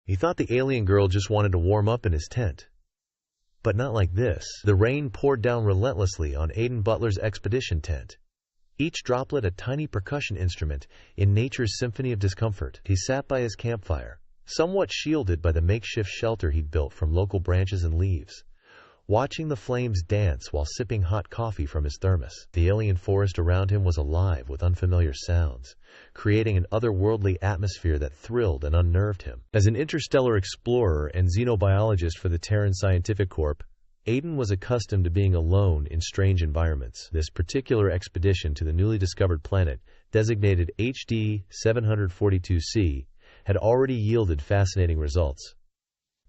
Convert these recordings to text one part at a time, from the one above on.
He thought the alien girl just wanted to warm up in his tent. But not like this. The rain poured down relentlessly on Aidan Butler's expedition tent, each droplet a tiny percussion instrument in nature's symphony of discomfort. He sat by his campfire, somewhat shielded by the makeshift shelter he'd built from local branches and leaves, watching the flames dance while sipping hot coffee from his thermos. The alien forest around him was alive with unfamiliar sounds, creating an otherworldly atmosphere that thrilled and unnerved him. As an interstellar explorer and xenobiologist for the Terran Scientific Corp, Aidan was accustomed to being alone in strange environments. This particular expedition to the newly discovered planet, designated HD 742C, had already yielded fascinating results.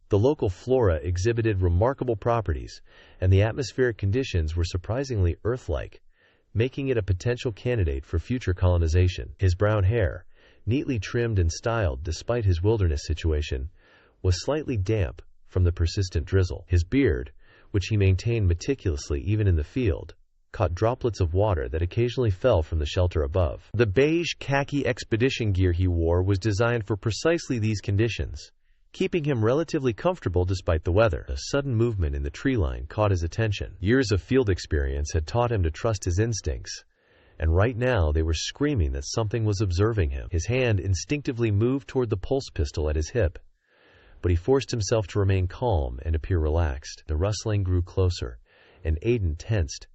The local flora exhibited remarkable properties, and the atmospheric conditions were surprisingly Earth-like, making it a potential candidate for future colonization. His brown hair, neatly trimmed and styled despite his wilderness situation, was slightly damp from the persistent drizzle. His beard, which he maintained meticulously even in the field, caught droplets of water that occasionally fell from the shelter above. The beige khaki expedition gear he wore was designed for precisely these conditions, keeping him relatively comfortable despite the weather. A sudden movement in the tree line caught his attention. Years of field experience had taught him to trust his instincts, and right now they were screaming that something was observing him. His hand instinctively moved toward the pulse pistol at his hip, but he forced himself to remain calm and appear relaxed. The rustling grew closer, and Aidan tensed,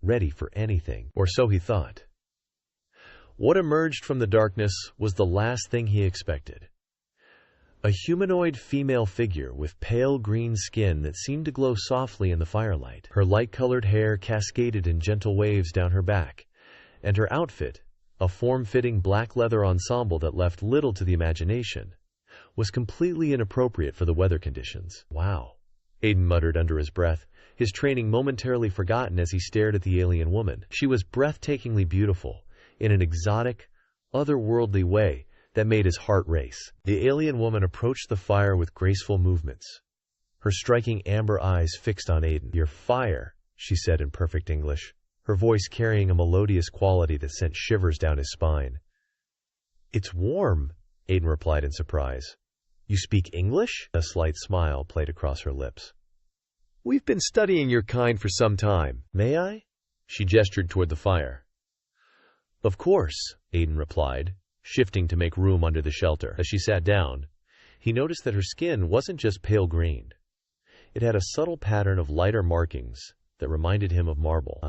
ready for anything, or so he thought. What emerged from the darkness was the last thing he expected. A humanoid female figure with pale green skin that seemed to glow softly in the firelight. Her light-colored hair cascaded in gentle waves down her back, and her outfit, a form-fitting black leather ensemble that left little to the imagination, was completely inappropriate for the weather conditions. "Wow," Aidan muttered under his breath, his training momentarily forgotten as he stared at the alien woman. She was breathtakingly beautiful, in an exotic, otherworldly way that made his heart race. The alien woman approached the fire with graceful movements, her striking amber eyes fixed on Aidan. "Your fire," she said in perfect English, her voice carrying a melodious quality that sent shivers down his spine. "It's warm," Aidan replied in surprise. "You speak English?" A slight smile played across her lips. "We've been studying your kind for some time. May I?" She gestured toward the fire. "Of course," Aidan replied, shifting to make room under the shelter. As she sat down, he noticed that her skin wasn't just pale green. It had a subtle pattern of lighter markings that reminded him of marble.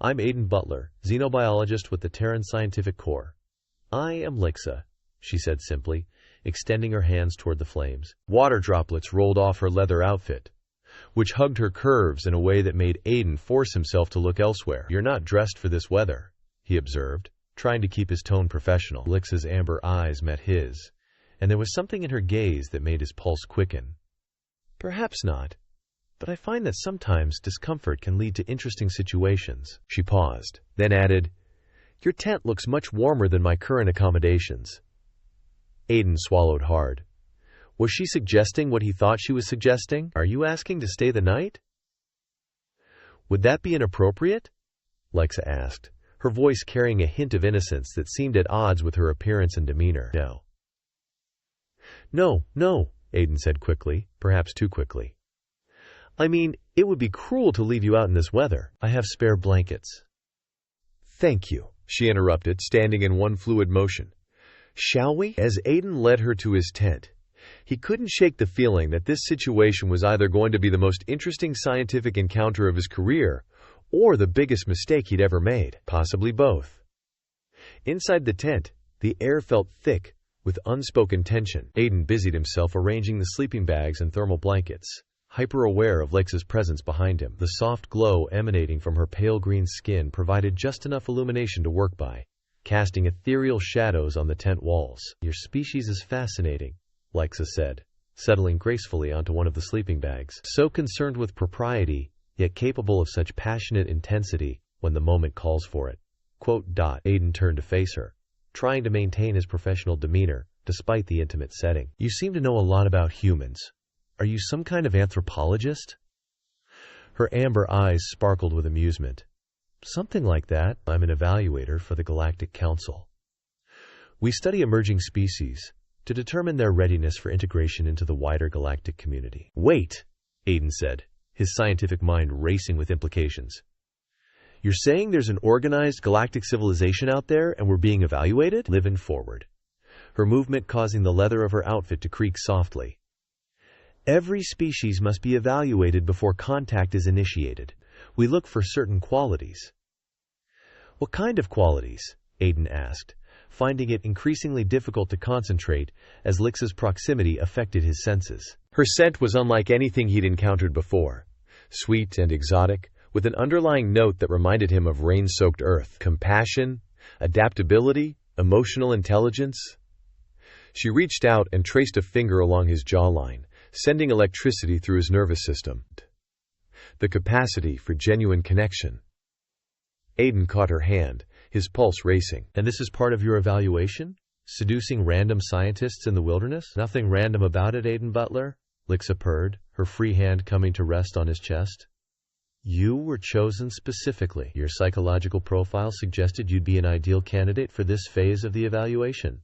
I'm Aidan Butler, xenobiologist with the Terran Scientific Corps. "I am Lixa," she said simply, extending her hands toward the flames. Water droplets rolled off her leather outfit, which hugged her curves in a way that made Aidan force himself to look elsewhere. "You're not dressed for this weather," he observed, trying to keep his tone professional. Lixa's amber eyes met his, and there was something in her gaze that made his pulse quicken. "Perhaps not, but I find that sometimes discomfort can lead to interesting situations." She paused, then added, "Your tent looks much warmer than my current accommodations." Aidan swallowed hard. Was she suggesting what he thought she was suggesting? "Are you asking to stay the night?" "Would that be inappropriate?" Lixa asked, her voice carrying a hint of innocence that seemed at odds with her appearance and demeanor. No, Aidan said quickly, perhaps too quickly. "I mean, it would be cruel to leave you out in this weather. I have spare blankets." "Thank you," she interrupted, standing in one fluid motion. "Shall we?" As Aidan led her to his tent, he couldn't shake the feeling that this situation was either going to be the most interesting scientific encounter of his career or the biggest mistake he'd ever made, possibly both. Inside the tent, the air felt thick with unspoken tension. Aidan busied himself arranging the sleeping bags and thermal blankets, hyper-aware of Lixa's presence behind him. The soft glow emanating from her pale green skin provided just enough illumination to work by, casting ethereal shadows on the tent walls. "Your species is fascinating," Lixa said, settling gracefully onto one of the sleeping bags. "So concerned with propriety, yet capable of such passionate intensity when the moment calls for it." Aidan turned to face her, trying to maintain his professional demeanor despite the intimate setting. "You seem to know a lot about humans. Are you some kind of anthropologist?" Her amber eyes sparkled with amusement. "Something like that. I'm an evaluator for the Galactic Council. We study emerging species, to determine their readiness for integration into the wider galactic community. Wait, Aiden said, his scientific mind racing with implications. You're saying there's an organized galactic civilization out there and we're being evaluated? Livin forward, her movement causing the leather of her outfit to creak softly. Every species must be evaluated before contact is initiated. We look for certain qualities. What kind of qualities? Aiden asked, finding it increasingly difficult to concentrate as Lix's proximity affected his senses. Her scent was unlike anything he'd encountered before, sweet and exotic, with an underlying note that reminded him of rain-soaked earth. Compassion, adaptability, emotional intelligence. She reached out and traced a finger along his jawline, sending electricity through his nervous system. The capacity for genuine connection. Aiden caught her hand, his pulse racing. And this is part of your evaluation? Seducing random scientists in the wilderness? Nothing random about it, Aiden Butler, Lixa purred, her free hand coming to rest on his chest. You were chosen specifically. Your psychological profile suggested you'd be an ideal candidate for this phase of the evaluation.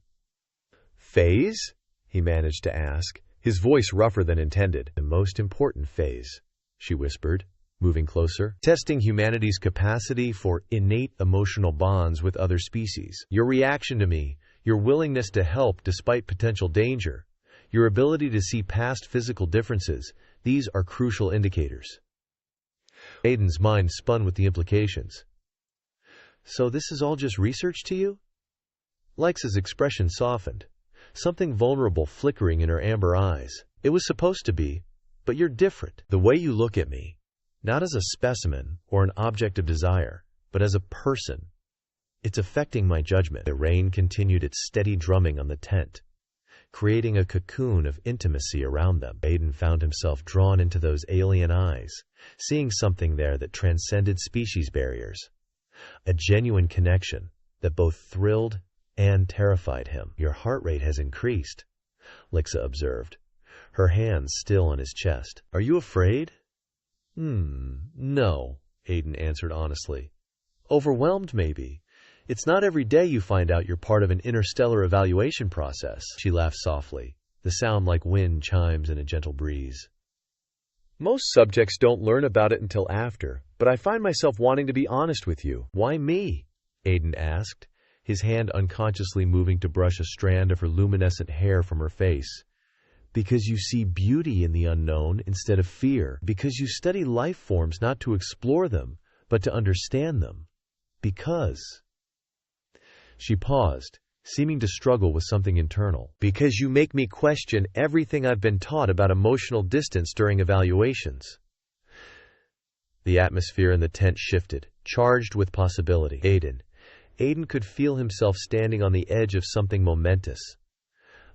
Phase? He managed to ask, his voice rougher than intended. The most important phase, she whispered, moving closer. Testing humanity's capacity for innate emotional bonds with other species. Your reaction to me, your willingness to help despite potential danger, your ability to see past physical differences, these are crucial indicators. Aiden's mind spun with the implications. So this is all just research to you? Lix's expression softened, something vulnerable flickering in her amber eyes. It was supposed to be, but you're different. The way you look at me, not as a specimen or an object of desire, but as a person. It's affecting my judgment. The rain continued its steady drumming on the tent, creating a cocoon of intimacy around them. Aiden found himself drawn into those alien eyes, seeing something there that transcended species barriers. A genuine connection that both thrilled and terrified him. Your heart rate has increased, Lixa observed, her hands still on his chest. Are you afraid? No, Aiden answered honestly. Overwhelmed, maybe. It's not every day you find out you're part of an interstellar evaluation process. She laughed softly, the sound like wind chimes in a gentle breeze. Most subjects don't learn about it until after, but I find myself wanting to be honest with you. Why me? Aiden asked, his hand unconsciously moving to brush a strand of her luminescent hair from her face. Because you see beauty in the unknown instead of fear. Because you study life forms not to explore them, but to understand them. Because... She paused, seeming to struggle with something internal. Because you make me question everything I've been taught about emotional distance during evaluations. The atmosphere in the tent shifted, charged with possibility. Aiden could feel himself standing on the edge of something momentous.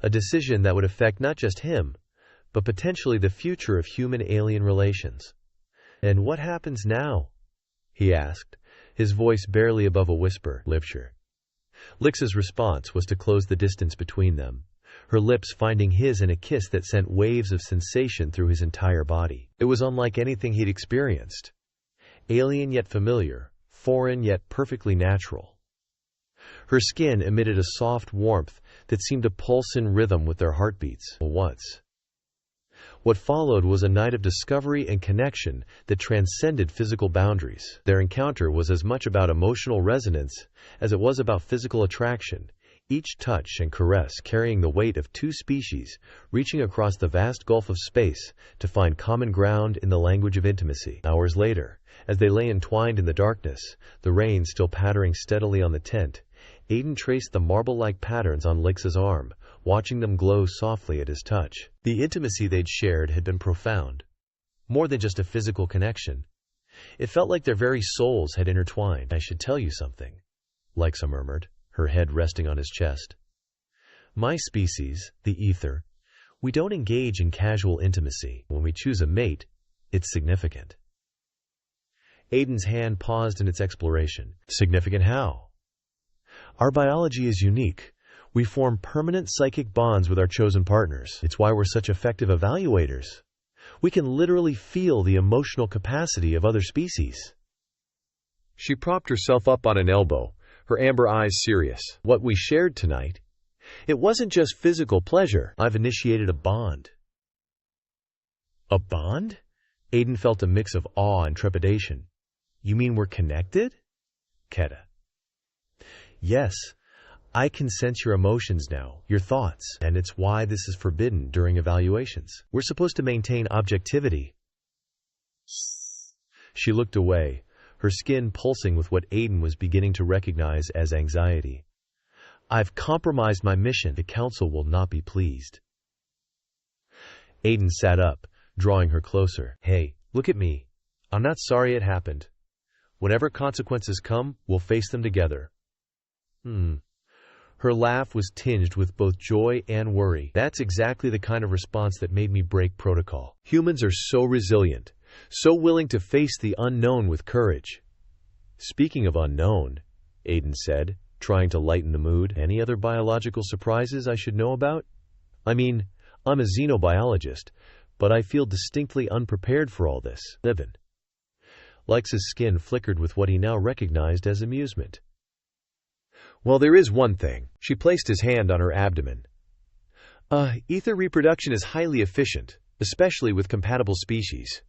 A decision that would affect not just him, but potentially the future of human-alien relations. And what happens now? He asked, his voice barely above a whisper. Lix's response was to close the distance between them, her lips finding his in a kiss that sent waves of sensation through his entire body. It was unlike anything he'd experienced. Alien yet familiar, foreign yet perfectly natural. Her skin emitted a soft warmth that seemed to pulse in rhythm with their heartbeats. What followed was a night of discovery and connection that transcended physical boundaries. Their encounter was as much about emotional resonance as it was about physical attraction, each touch and caress carrying the weight of two species reaching across the vast gulf of space to find common ground in the language of intimacy. Hours later, as they lay entwined in the darkness, the rain still pattering steadily on the tent, Aiden traced the marble-like patterns on Lix's arm, watching them glow softly at his touch. The intimacy they'd shared had been profound. More than just a physical connection. It felt like their very souls had intertwined. I should tell you something, Lixa murmured, her head resting on his chest. My species, the ether, we don't engage in casual intimacy. When we choose a mate, it's significant. Aiden's hand paused in its exploration. Significant how? Our biology is unique. We form permanent psychic bonds with our chosen partners. It's why we're such effective evaluators. We can literally feel the emotional capacity of other species. She propped herself up on an elbow, her amber eyes serious. What we shared tonight, It wasn't just physical pleasure. I've initiated a bond. A bond? Aiden felt a mix of awe and trepidation. You mean we're connected? Keta. Yes. I can sense your emotions now, your thoughts, and it's why this is forbidden during evaluations. We're supposed to maintain objectivity. She looked away, her skin pulsing with what Aiden was beginning to recognize as anxiety. I've compromised my mission. The council will not be pleased. Aiden sat up, drawing her closer. Hey, look at me. I'm not sorry it happened. Whenever consequences come, we'll face them together. Her laugh was tinged with both joy and worry. That's exactly the kind of response that made me break protocol. Humans are so resilient, so willing to face the unknown with courage. Speaking of unknown, Aiden said, trying to lighten the mood, any other biological surprises I should know about? I mean, I'm a xenobiologist, but I feel distinctly unprepared for all this. Livin'. Lex's skin flickered with what he now recognized as amusement. Well, there is one thing. She placed his hand on her abdomen. Ether reproduction is highly efficient, especially with compatible species.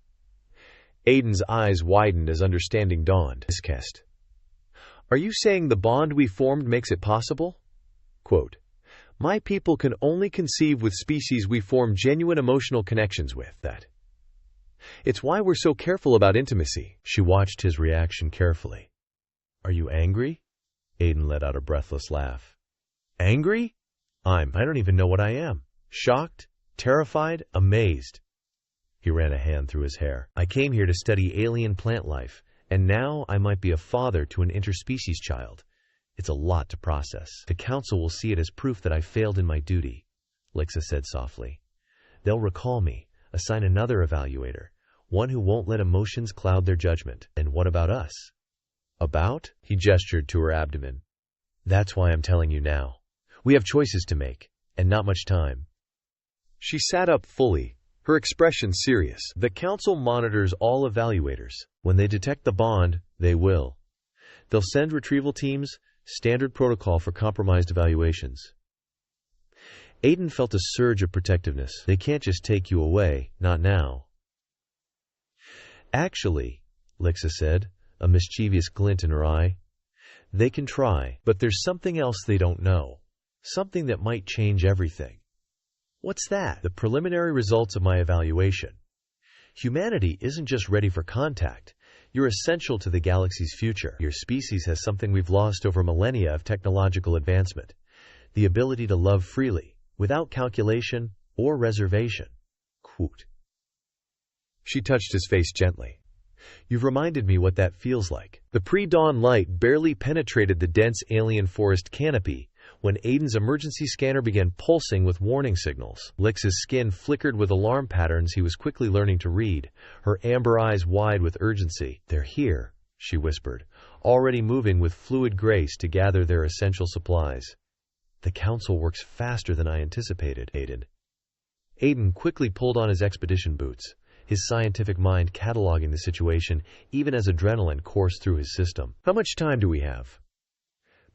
Aiden's eyes widened as understanding dawned. Kest. Are you saying the bond we formed makes it possible? Quote, my people can only conceive with species we form genuine emotional connections with. That. It's why we're so careful about intimacy. She watched his reaction carefully. Are you angry? Aiden let out a breathless laugh. Angry? I don't even know what I am. Shocked, terrified, amazed. He ran a hand through his hair. I came here to study alien plant life, and now I might be a father to an interspecies child. It's a lot to process. The council will see it as proof that I failed in my duty, Lixa said softly. They'll recall me, assign another evaluator, one who won't let emotions cloud their judgment. And what about us? About? He gestured to her abdomen. That's why I'm telling you now. We have choices to make, and not much time. She sat up fully, her expression serious. The council monitors all evaluators. When they detect the bond, they will. They'll send retrieval teams, standard protocol for compromised evaluations. Aiden felt a surge of protectiveness. They can't just take you away, not now. Actually, Lixa said, a mischievous glint in her eye. They can try, but there's something else they don't know. Something that might change everything. What's that? The preliminary results of my evaluation. Humanity isn't just ready for contact. You're essential to the galaxy's future. Your species has something we've lost over millennia of technological advancement. The ability to love freely, without calculation or reservation. Quote. She touched his face gently. You've reminded me what that feels like. The pre-dawn light barely penetrated the dense alien forest canopy when Aiden's emergency scanner began pulsing with warning signals. Lix's skin flickered with alarm patterns he was quickly learning to read, her amber eyes wide with urgency. They're here, she whispered, already moving with fluid grace to gather their essential supplies. The council works faster than I anticipated, Aiden. Aiden quickly pulled on his expedition boots, his scientific mind cataloging the situation even as adrenaline coursed through his system. How much time do we have?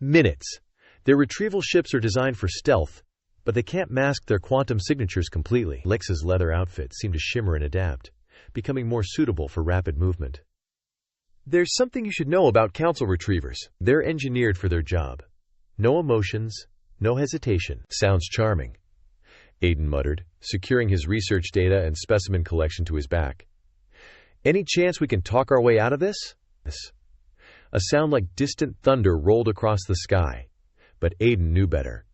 Minutes. Their retrieval ships are designed for stealth, but they can't mask their quantum signatures completely. Lix's leather outfit seemed to shimmer and adapt, becoming more suitable for rapid movement. There's something you should know about council retrievers. They're engineered for their job. No emotions, no hesitation. Sounds charming, Aiden muttered, securing his research data and specimen collection to his back. Any chance we can talk our way out of this? A sound like distant thunder rolled across the sky. But Aiden knew better.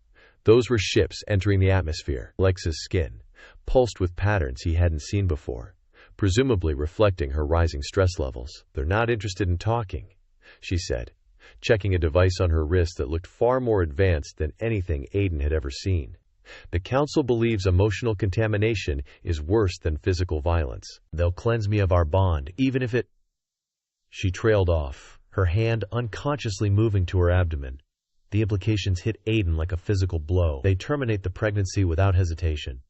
Those were ships entering the atmosphere. Lex's skin pulsed with patterns he hadn't seen before, presumably reflecting her rising stress levels. They're not interested in talking, she said, checking a device on her wrist that looked far more advanced than anything Aiden had ever seen. The council believes emotional contamination is worse than physical violence. They'll cleanse me of our bond, even if it... She trailed off, her hand unconsciously moving to her abdomen. The implications hit Aiden like a physical blow. They terminate the pregnancy without hesitation.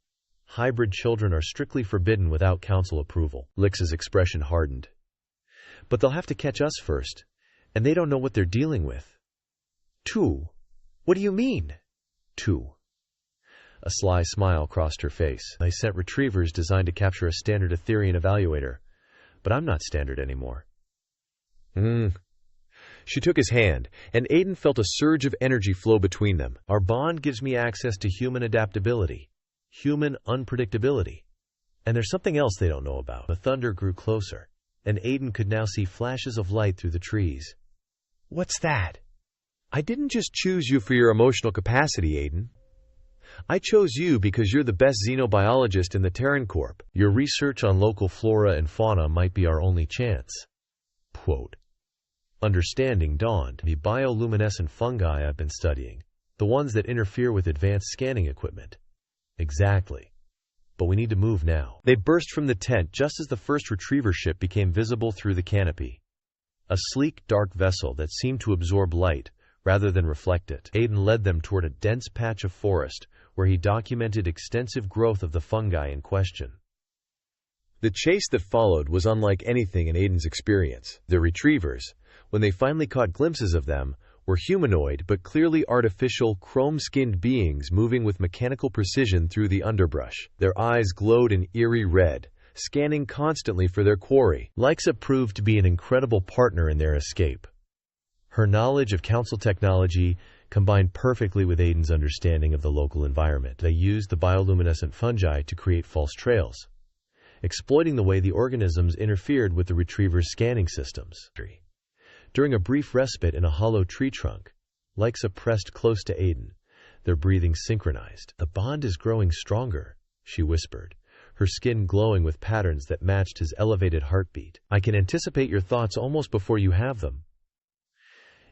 Hybrid children are strictly forbidden without council approval. Lix's expression hardened. But they'll have to catch us first, and they don't know what they're dealing with. 2. What do you mean? 2. A sly smile crossed her face. I sent retrievers designed to capture a standard Etherian evaluator, but I'm not standard anymore. She took his hand, and Aiden felt a surge of energy flow between them. Our bond gives me access to human adaptability, human unpredictability. And there's something else they don't know about. The thunder grew closer, and Aiden could now see flashes of light through the trees. What's that? I didn't just choose you for your emotional capacity, Aiden. I chose you because you're the best xenobiologist in the Terran Corp. Your research on local flora and fauna might be our only chance. Quote. Understanding dawned. The bioluminescent fungi I've been studying, the ones that interfere with advanced scanning equipment. Exactly. But we need to move now. They burst from the tent just as the first retriever ship became visible through the canopy. A sleek, dark vessel that seemed to absorb light rather than reflect it. Aiden led them toward a dense patch of forest where he documented extensive growth of the fungi in question. The chase that followed was unlike anything in Aiden's experience. The retrievers, when they finally caught glimpses of them, were humanoid but clearly artificial, chrome-skinned beings moving with mechanical precision through the underbrush. Their eyes glowed an eerie red, scanning constantly for their quarry. Lexa proved to be an incredible partner in their escape. Her knowledge of council technology combined perfectly with Aiden's understanding of the local environment. They used the bioluminescent fungi to create false trails, exploiting the way the organisms interfered with the retriever's scanning systems. During a brief respite in a hollow tree trunk, Lexa pressed close to Aiden, their breathing synchronized. The bond is growing stronger, she whispered, her skin glowing with patterns that matched his elevated heartbeat. I can anticipate your thoughts almost before you have them.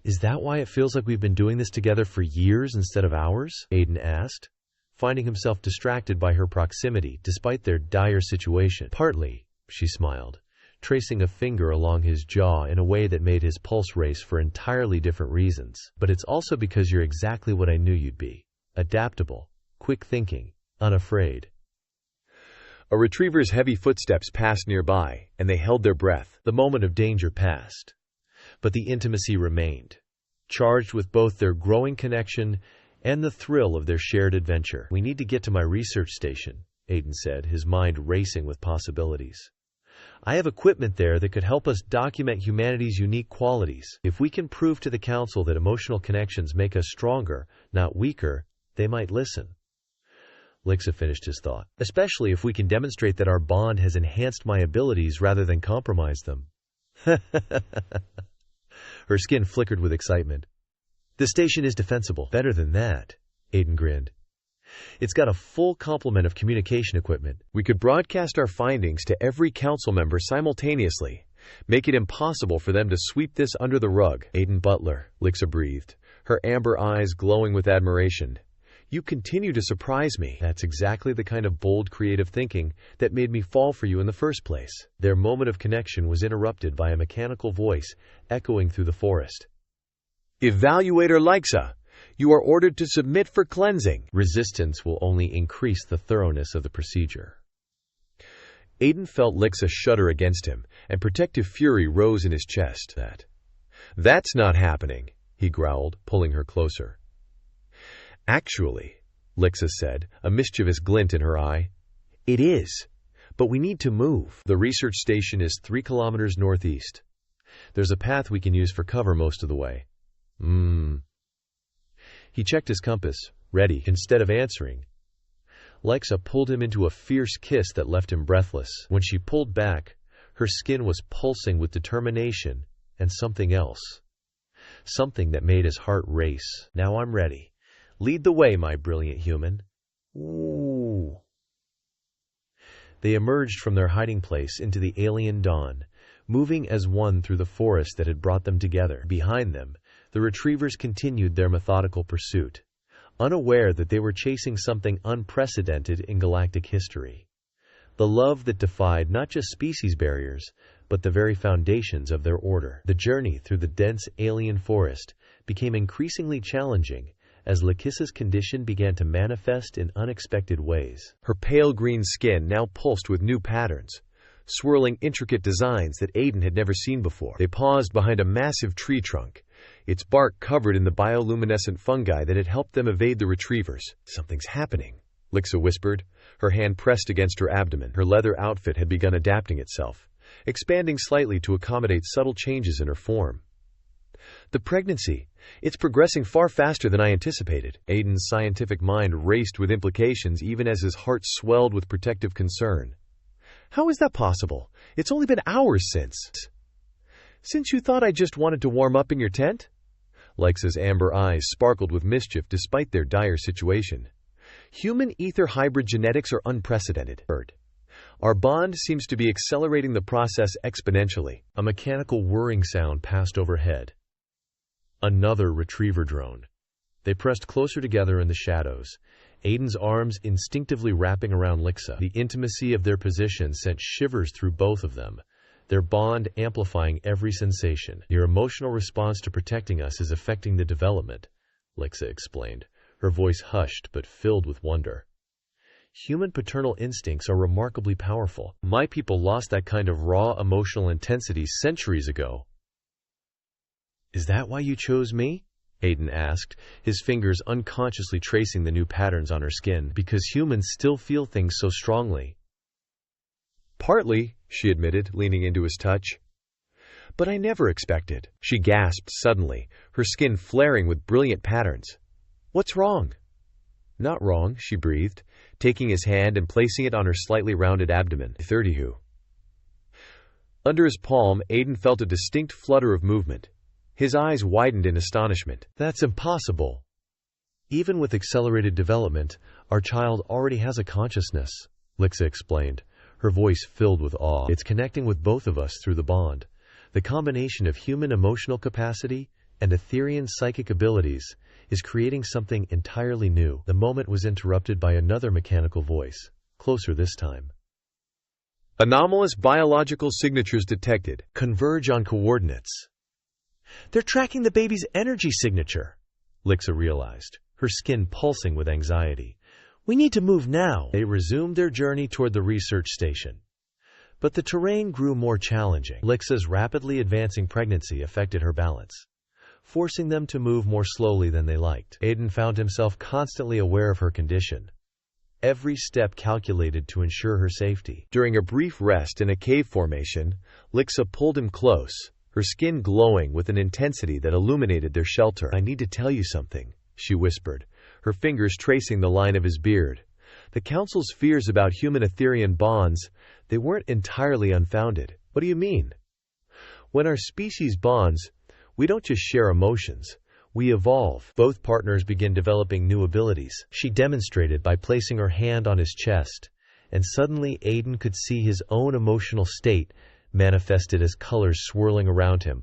Is that why it feels like we've been doing this together for years instead of hours? Aiden asked, finding himself distracted by her proximity despite their dire situation. Partly, she smiled, tracing a finger along his jaw in a way that made his pulse race for entirely different reasons. But it's also because you're exactly what I knew you'd be. Adaptable, quick-thinking, unafraid. A retriever's heavy footsteps passed nearby, and they held their breath. The moment of danger passed, but the intimacy remained, charged with both their growing connection and the thrill of their shared adventure. We need to get to my research station, Aiden said, his mind racing with possibilities. I have equipment there that could help us document humanity's unique qualities. If we can prove to the Council that emotional connections make us stronger, not weaker, they might listen. Lexa finished his thought. Especially if we can demonstrate that our bond has enhanced my abilities rather than compromised them. Her skin flickered with excitement. The station is defensible. Better than that, Aiden grinned. It's got a full complement of communication equipment. We could broadcast our findings to every council member simultaneously, make it impossible for them to sweep this under the rug. Aiden Butler, Lexa breathed, her amber eyes glowing with admiration. You continue to surprise me. That's exactly the kind of bold, creative thinking that made me fall for you in the first place. Their moment of connection was interrupted by a mechanical voice echoing through the forest. Evaluator Lexa, you are ordered to submit for cleansing. Resistance will only increase the thoroughness of the procedure. Aiden felt Lexa shudder against him, and protective fury rose in his chest. That's not happening, he growled, pulling her closer. Actually, Lexa said, a mischievous glint in her eye, it is, but we need to move. The research station is 3 kilometers northeast. There's a path we can use for cover most of the way. He checked his compass, ready. Instead of answering, Lexa pulled him into a fierce kiss that left him breathless. When she pulled back, her skin was pulsing with determination and something else. Something that made his heart race. Now I'm ready. Lead the way, my brilliant human. Ooh. They emerged from their hiding place into the alien dawn, moving as one through the forest that had brought them together. Behind them, the retrievers continued their methodical pursuit, unaware that they were chasing something unprecedented in galactic history. The love that defied not just species barriers, but the very foundations of their order. The journey through the dense alien forest became increasingly challenging as Lekissa's condition began to manifest in unexpected ways. Her pale green skin now pulsed with new patterns, swirling intricate designs that Aiden had never seen before. They paused behind a massive tree trunk, its bark covered in the bioluminescent fungi that had helped them evade the retrievers. "Something's happening," Lixa whispered, her hand pressed against her abdomen. Her leather outfit had begun adapting itself, expanding slightly to accommodate subtle changes in her form. "The pregnancy. It's progressing far faster than I anticipated." Aiden's scientific mind raced with implications even as his heart swelled with protective concern. "How is that possible? It's only been hours since." "Since you thought I just wanted to warm up in your tent?" Lixa's amber eyes sparkled with mischief despite their dire situation. "Human ether hybrid genetics are unprecedented. Our bond seems to be accelerating the process exponentially." A mechanical whirring sound passed overhead. Another retriever drone. They pressed closer together in the shadows, Aiden's arms instinctively wrapping around Lixa. The intimacy of their position sent shivers through both of them, their bond amplifying every sensation. "Your emotional response to protecting us is affecting the development," Lixa explained, her voice hushed but filled with wonder. "Human paternal instincts are remarkably powerful. My people lost that kind of raw emotional intensity centuries ago." "Is that why you chose me?" Aiden asked, his fingers unconsciously tracing the new patterns on her skin. "Because humans still feel things so strongly." "Partly," she admitted, leaning into his touch. "But I never expected." She gasped suddenly, her skin flaring with brilliant patterns. "What's wrong?" "Not wrong," she breathed, taking his hand and placing it on her slightly rounded abdomen. 30. Under his palm, Aiden felt a distinct flutter of movement. His eyes widened in astonishment. "That's impossible. Even with accelerated development, our child already has a consciousness," Lixa explained, her voice filled with awe. "It's connecting with both of us through the bond. The combination of human emotional capacity and Etherian psychic abilities is creating something entirely new." The moment was interrupted by another mechanical voice, closer this time. "Anomalous biological signatures detected. Converge on coordinates." "They're tracking the baby's energy signature," Lixa realized, her skin pulsing with anxiety. "We need to move now." They resumed their journey toward the research station. But the terrain grew more challenging. Lixa's rapidly advancing pregnancy affected her balance, forcing them to move more slowly than they liked. Aiden found himself constantly aware of her condition, every step calculated to ensure her safety. During a brief rest in a cave formation, Lixa pulled him close, her skin glowing with an intensity that illuminated their shelter. "I need to tell you something," she whispered, her fingers tracing the line of his beard. "The Council's fears about human Etherian bonds, they weren't entirely unfounded." "What do you mean?" "When our species bonds, we don't just share emotions, we evolve." Both partners begin developing new abilities, she demonstrated by placing her hand on his chest, and suddenly Aiden could see his own emotional state manifested as colors swirling around him.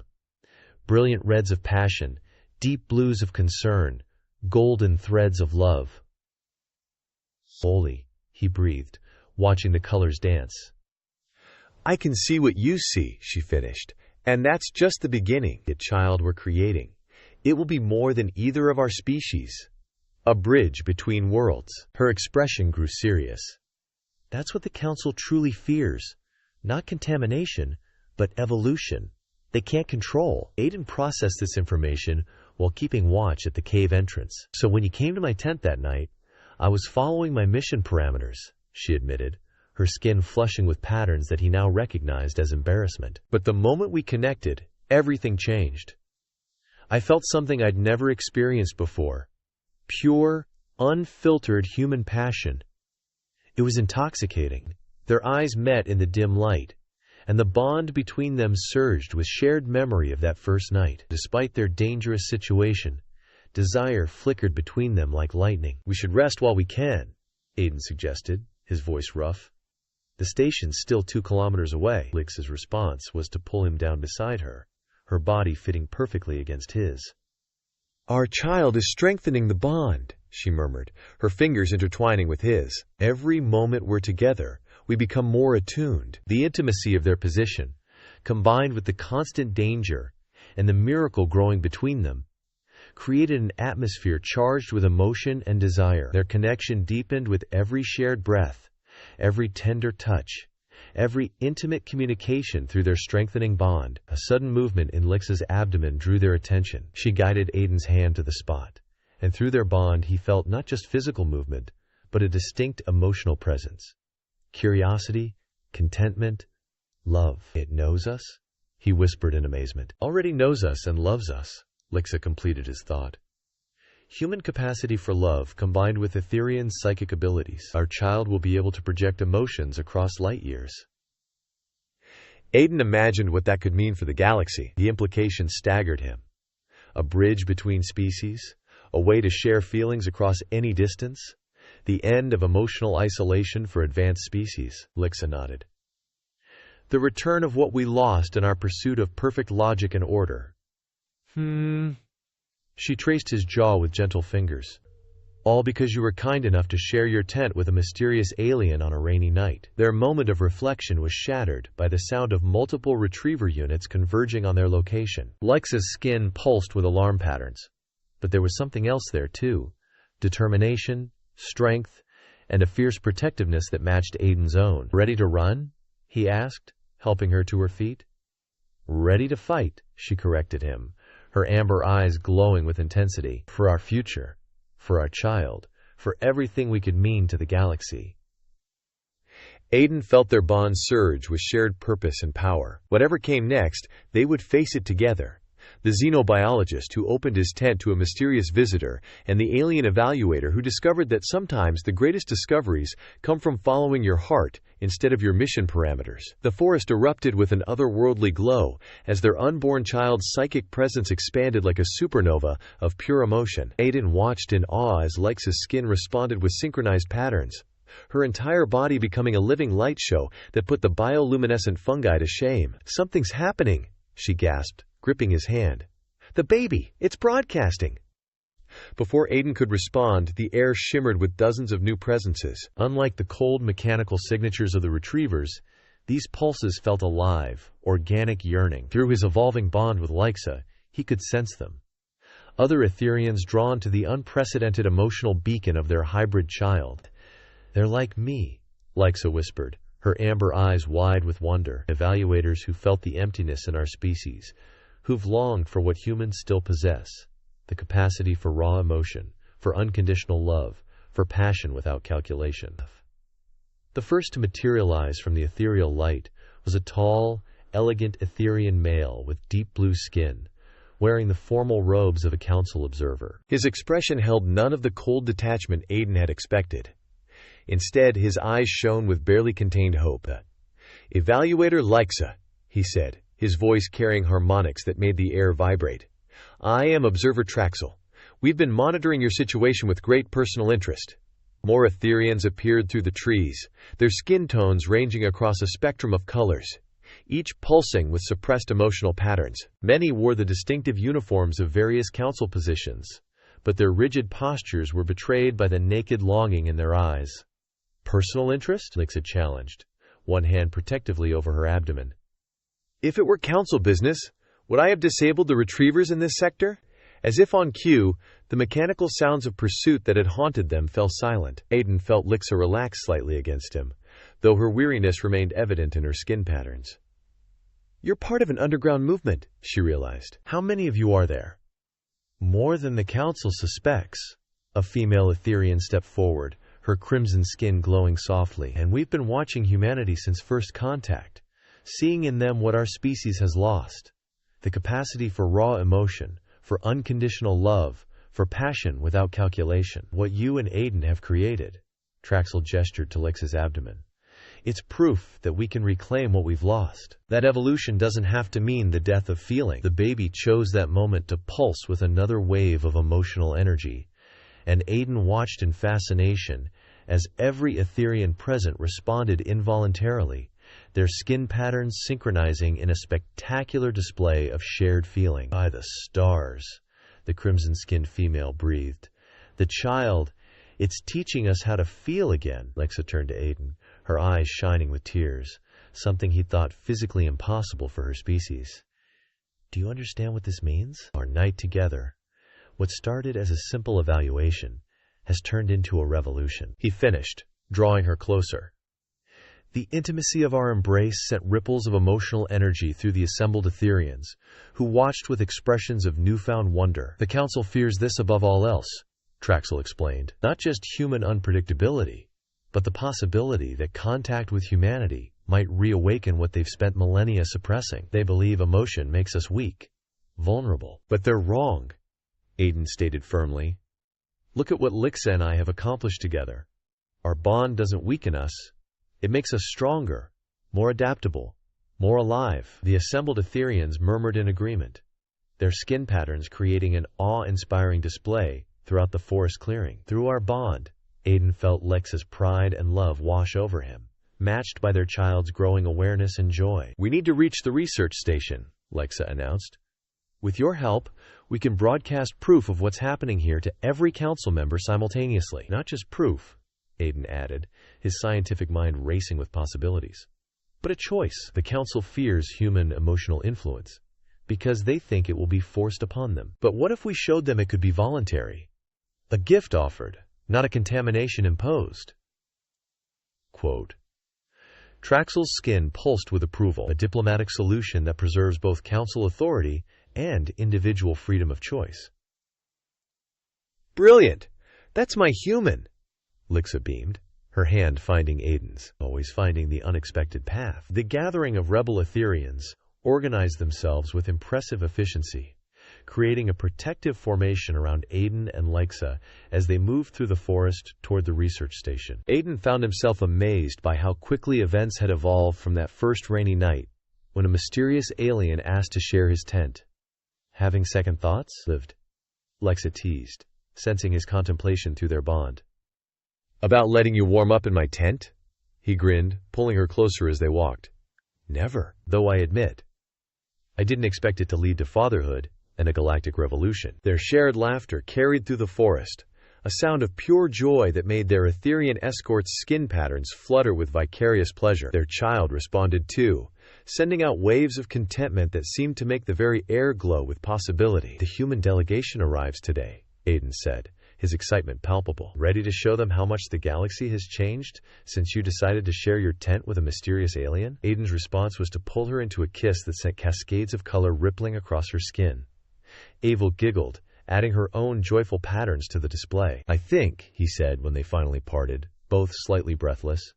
Brilliant reds of passion, deep blues of concern, golden threads of love. "Holy," he breathed, watching the colors dance. "I can see what you see," she finished, "and that's just the beginning. The child we're creating, it will be more than either of our species. A bridge between worlds." Her expression grew serious. "That's what the Council truly fears. Not contamination, but evolution. They can't control." Aiden processed this information while keeping watch at the cave entrance. "So when you came to my tent that night, I was following my mission parameters," she admitted, her skin flushing with patterns that he now recognized as embarrassment. "But the moment we connected, everything changed. I felt something I'd never experienced before. Pure, unfiltered human passion. It was intoxicating." Their eyes met in the dim light, and the bond between them surged with shared memory of that first night. Despite their dangerous situation, desire flickered between them like lightning. "We should rest while we can," Aiden suggested, his voice rough. "The station's still 2 kilometers away." Lixa's response was to pull him down beside her, her body fitting perfectly against his. "Our child is strengthening the bond," she murmured, her fingers intertwining with his. "Every moment we're together, we become more attuned." The intimacy of their position, combined with the constant danger and the miracle growing between them, created an atmosphere charged with emotion and desire. Their connection deepened with every shared breath, every tender touch, every intimate communication through their strengthening bond. A sudden movement in Lixa's abdomen drew their attention. She guided Aiden's hand to the spot, and through their bond he felt not just physical movement, but a distinct emotional presence. Curiosity, contentment, love. It knows us? He whispered in amazement. Already knows us and loves us, Lixa completed his thought. Human capacity for love combined with Etherian psychic abilities. Our child will be able to project emotions across light years. Aiden imagined what that could mean for the galaxy. The implication staggered him. A bridge between species, a way to share feelings across any distance, the end of emotional isolation for advanced species. Lixa nodded. The return of what we lost in our pursuit of perfect logic and order. She traced his jaw with gentle fingers. All because you were kind enough to share your tent with a mysterious alien on a rainy night. Their moment of reflection was shattered by the sound of multiple retriever units converging on their location. Lixa's skin pulsed with alarm patterns. But there was something else there too. Determination, strength, and a fierce protectiveness that matched Aiden's own. Ready to run? He asked, helping her to her feet. Ready to fight, she corrected him, her amber eyes glowing with intensity. For our future, for our child, for everything we could mean to the galaxy. Aiden felt their bond surge with shared purpose and power. Whatever came next, they would face it together. The xenobiologist who opened his tent to a mysterious visitor, and the alien evaluator who discovered that sometimes the greatest discoveries come from following your heart instead of your mission parameters. The forest erupted with an otherworldly glow as their unborn child's psychic presence expanded like a supernova of pure emotion. Aiden watched in awe as Lixa's skin responded with synchronized patterns, her entire body becoming a living light show that put the bioluminescent fungi to shame. Something's happening, she gasped, gripping his hand. The baby! It's broadcasting! Before Aiden could respond, the air shimmered with dozens of new presences. Unlike the cold mechanical signatures of the retrievers, these pulses felt alive, organic yearning. Through his evolving bond with Lixa, he could sense them. Other Etherians drawn to the unprecedented emotional beacon of their hybrid child. They're like me, Lixa whispered, her amber eyes wide with wonder. Evaluators who felt the emptiness in our species, who've longed for what humans still possess, the capacity for raw emotion, for unconditional love, for passion without calculation. The first to materialize from the ethereal light was a tall, elegant Etherian male with deep blue skin, wearing the formal robes of a council observer. His expression held none of the cold detachment Aiden had expected. Instead, his eyes shone with barely contained hope. Evaluator Lixa, he said, his voice carrying harmonics that made the air vibrate. I am Observer Traxel. We've been monitoring your situation with great personal interest. More Etherians appeared through the trees, their skin tones ranging across a spectrum of colors, each pulsing with suppressed emotional patterns. Many wore the distinctive uniforms of various council positions, but their rigid postures were betrayed by the naked longing in their eyes. Personal interest? Lixa challenged, one hand protectively over her abdomen. If it were council business, would I have disabled the retrievers in this sector? As if on cue, the mechanical sounds of pursuit that had haunted them fell silent. Aiden felt Lixa relax slightly against him, though her weariness remained evident in her skin patterns. You're part of an underground movement, she realized. How many of you are there? More than the council suspects. A female Etherian stepped forward, her crimson skin glowing softly. And we've been watching humanity since first contact, seeing in them what our species has lost. The capacity for raw emotion, for unconditional love, for passion without calculation. What you and Aiden have created. Traxel gestured to Lixa's abdomen. It's proof that we can reclaim what we've lost. That evolution doesn't have to mean the death of feeling. The baby chose that moment to pulse with another wave of emotional energy, and Aiden watched in fascination as every Etherian present responded involuntarily, their skin patterns synchronizing in a spectacular display of shared feeling. By the stars, the crimson-skinned female breathed. The child, it's teaching us how to feel again. Lixa turned to Aiden, her eyes shining with tears, something he thought physically impossible for her species. Do you understand what this means? Our night together, what started as a simple evaluation, has turned into a revolution. He finished, drawing her closer. The intimacy of our embrace sent ripples of emotional energy through the assembled Etherians, who watched with expressions of newfound wonder. The Council fears this above all else, Traxel explained. Not just human unpredictability, but the possibility that contact with humanity might reawaken what they've spent millennia suppressing. They believe emotion makes us weak, vulnerable. But they're wrong, Aiden stated firmly. Look at what Lixa and I have accomplished together. Our bond doesn't weaken us. It makes us stronger, more adaptable, more alive. The assembled Etherians murmured in agreement, their skin patterns creating an awe-inspiring display throughout the forest clearing. Through our bond, Aiden felt Lexa's pride and love wash over him, matched by their child's growing awareness and joy. We need to reach the research station, Lexa announced. With your help, we can broadcast proof of what's happening here to every council member simultaneously. Not just proof, Aiden added, his scientific mind racing with possibilities, but a choice. The council fears human emotional influence because they think it will be forced upon them. But what if we showed them it could be voluntary? A gift offered, not a contamination imposed. Quote, Traxel's skin pulsed with approval, a diplomatic solution that preserves both council authority and individual freedom of choice. Brilliant! That's my human! Lixa beamed, her hand finding Aiden's, always finding the unexpected path. The gathering of rebel Etherians organized themselves with impressive efficiency, creating a protective formation around Aiden and Lixa as they moved through the forest toward the research station. Aiden found himself amazed by how quickly events had evolved from that first rainy night when a mysterious alien asked to share his tent. Having second thoughts? Lived, Lixa teased, sensing his contemplation through their bond. About letting you warm up in my tent? He grinned, pulling her closer as they walked. Never, though I admit. I didn't expect it to lead to fatherhood and a galactic revolution. Their shared laughter carried through the forest, a sound of pure joy that made their Etherian escort's skin patterns flutter with vicarious pleasure. Their child responded too, sending out waves of contentment that seemed to make the very air glow with possibility. The human delegation arrives today, Aiden said, his excitement palpable. Ready to show them how much the galaxy has changed since you decided to share your tent with a mysterious alien? Aiden's response was to pull her into a kiss that sent cascades of color rippling across her skin. Avel giggled, adding her own joyful patterns to the display. I think, he said when they finally parted, both slightly breathless,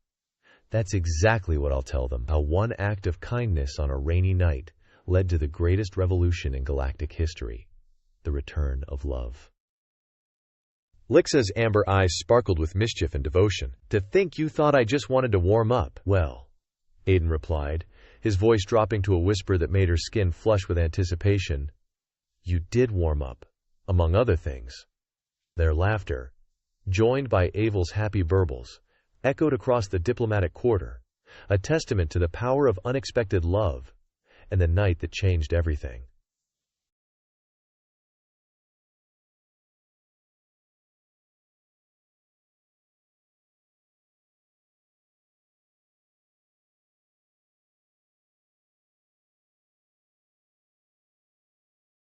that's exactly what I'll tell them, how one act of kindness on a rainy night led to the greatest revolution in galactic history, the return of love. Lixa's amber eyes sparkled with mischief and devotion. To think you thought I just wanted to warm up. Well, Aiden replied, his voice dropping to a whisper that made her skin flush with anticipation. You did warm up, among other things. Their laughter, joined by Avel's happy burbles, echoed across the diplomatic quarter, a testament to the power of unexpected love and the night that changed everything.